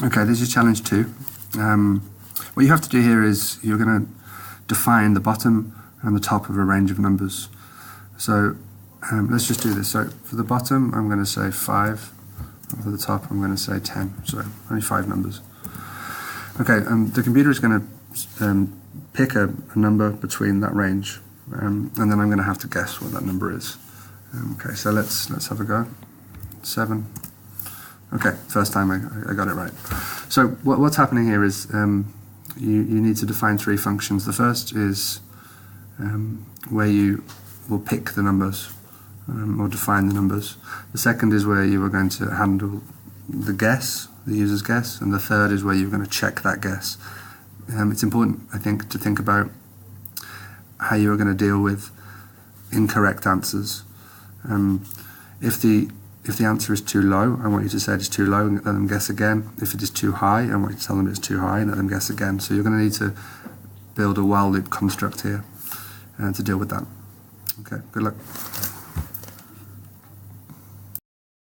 Okay, this is challenge 2. What you have to do here is you're going to define the bottom and the top of a range of numbers. So let's just do this. So for the bottom, I'm going to say 5. And for the top, I'm going to say 10. So only 5 numbers. Okay, the computer is going to pick a number between that range, and then I'm going to have to guess what that number is. Okay, so let's have a go. 7. Okay, first time I got it right. So what's happening here is you need to define 3 functions. The first is where you will pick the numbers or define the numbers. The second is where you are going to handle the guess, the user's guess, and the third is where you're going to check that guess. It's important, I think, to think about how you are going to deal with incorrect answers. If the answer is too low, I want you to say it's too low and let them guess again. If it is too high, I want you to tell them it's too high and let them guess again. So you're going to need to build a while loop construct here to deal with that. Okay, good luck.